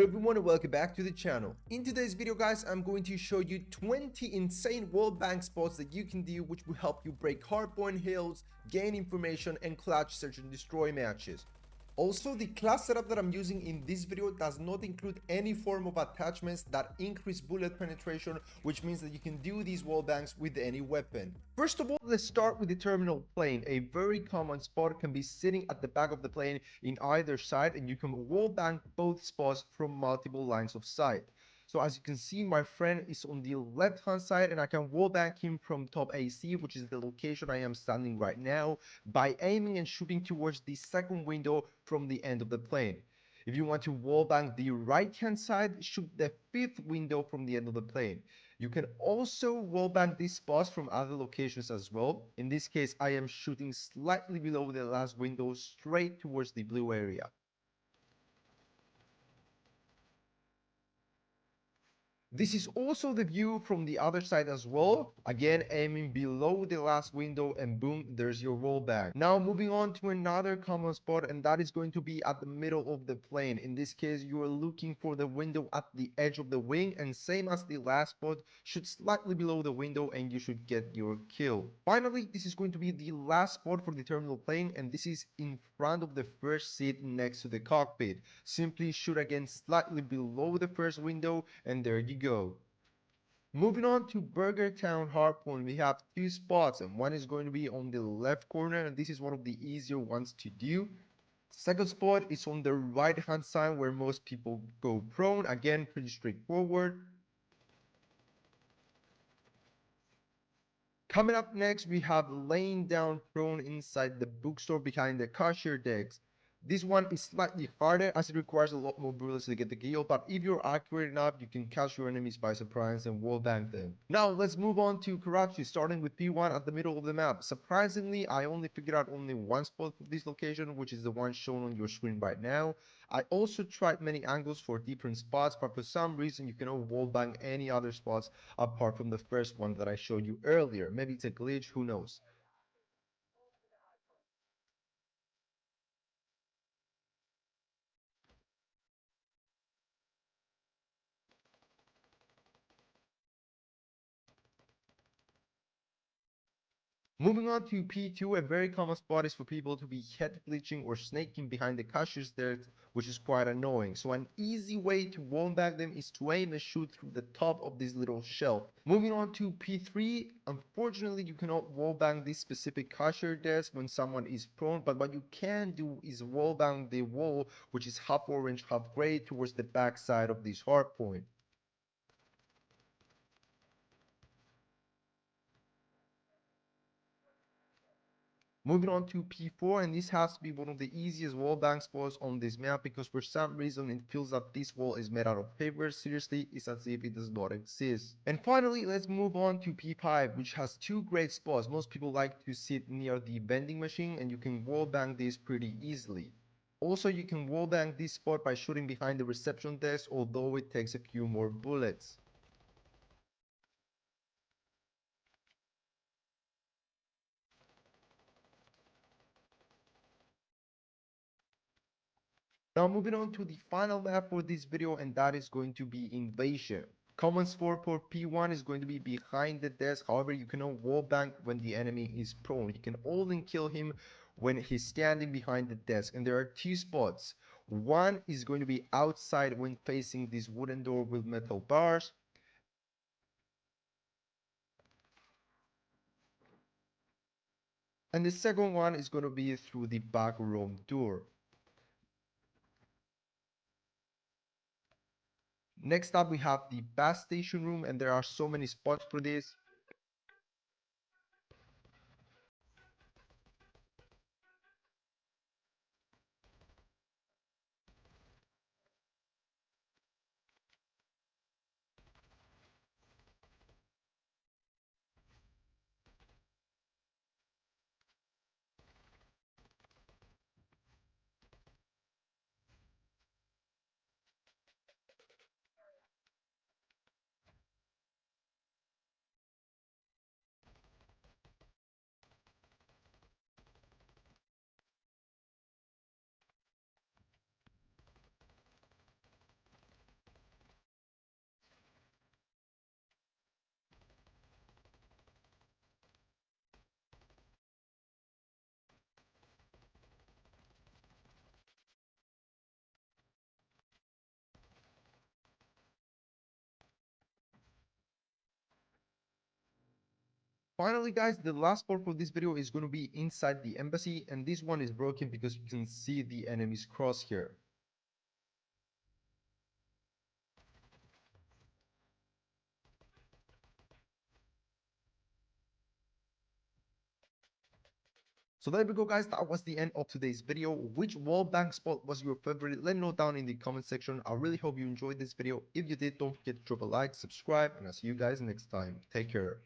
Hello everyone and welcome back to the channel. In today's video guys, I'm going to show you 20 insane wallbang spots that you can do which will help you break hardpoint hills, gain information and clutch search and destroy matches. Also, the class setup that I'm using in this video does not include any form of attachments that increase bullet penetration, which means that you can do these wallbangs with any weapon. First of all, let's start with the terminal plane. A very common spot can be sitting at the back of the plane in either side, and you can wallbang both spots from multiple lines of sight. So as you can see, my friend is on the left hand side and I can wallbang him from top AC, which is the location I am standing right now, by aiming and shooting towards the second window from the end of the plane. If you want to wallbang the right hand side, shoot the fifth window from the end of the plane. You can also wallbang these spots from other locations as well. In this case, I am shooting slightly below the last window straight towards the blue area. This is also the view from the other side as well. Again, aiming below the last window and boom, there's your wallbang. Now moving on to another common spot, and that is going to be at the middle of the plane. In this case, you are looking for the window at the edge of the wing, and same as the last spot, shoot slightly below the window and you should get your kill. Finally, this is going to be the last spot for the terminal plane, and this is in front of the first seat next to the cockpit. Simply shoot again slightly below the first window and there you go. Moving on to Burger Town Hardpoint, we have two spots and one is going to be on the left corner, and this is one of the easier ones to do. Second spot is on the right hand side where most people go prone. Again, pretty straightforward. Coming up next, we have laying down prone inside the bookstore behind the cashier decks. This one is slightly harder as it requires a lot more bullets to get the kill, but if you're accurate enough, you can catch your enemies by surprise and wallbang them. Now let's move on to Karachi, starting with P1 at the middle of the map. Surprisingly, I only figured out only one spot for this location, which is the one shown on your screen right now. I also tried many angles for different spots, but for some reason you cannot wallbang any other spots apart from the first one that I showed you earlier. Maybe it's a glitch, who knows. Moving on to P2, a very common spot is for people to be head glitching or snaking behind the cashier's desk, which is quite annoying. So an easy way to wallbang them is to aim and shoot through the top of this little shelf. Moving on to P3, unfortunately you cannot wallbang this specific cashier desk when someone is prone, but what you can do is wallbang the wall, which is half orange, half gray, towards the back side of this hard point. Moving on to P4, and this has to be one of the easiest wallbang spots on this map because for some reason it feels that this wall is made out of paper. Seriously, it's as if it does not exist. And finally, let's move on to P5, which has two great spots. Most people like to sit near the vending machine and you can wallbang this pretty easily. Also, you can wallbang this spot by shooting behind the reception desk, although it takes a few more bullets. Now moving on to the final map for this video, and that is going to be Invasion. Common spot for P1 is going to be behind the desk. However, you cannot wallbang when the enemy is prone. You can only kill him when he's standing behind the desk. And there are two spots. One is going to be outside when facing this wooden door with metal bars. And the second one is going to be through the back room door. Next up, we have the gas station room, and there are so many spots for this. Finally, guys, the last part for this video is going to be inside the embassy, and this one is broken because you can see the enemy's cross here. So there we go, guys. That was the end of today's video. Which wallbang spot was your favorite? Let me know down in the comment section. I really hope you enjoyed this video. If you did, don't forget to drop a like, subscribe, and I'll see you guys next time. Take care.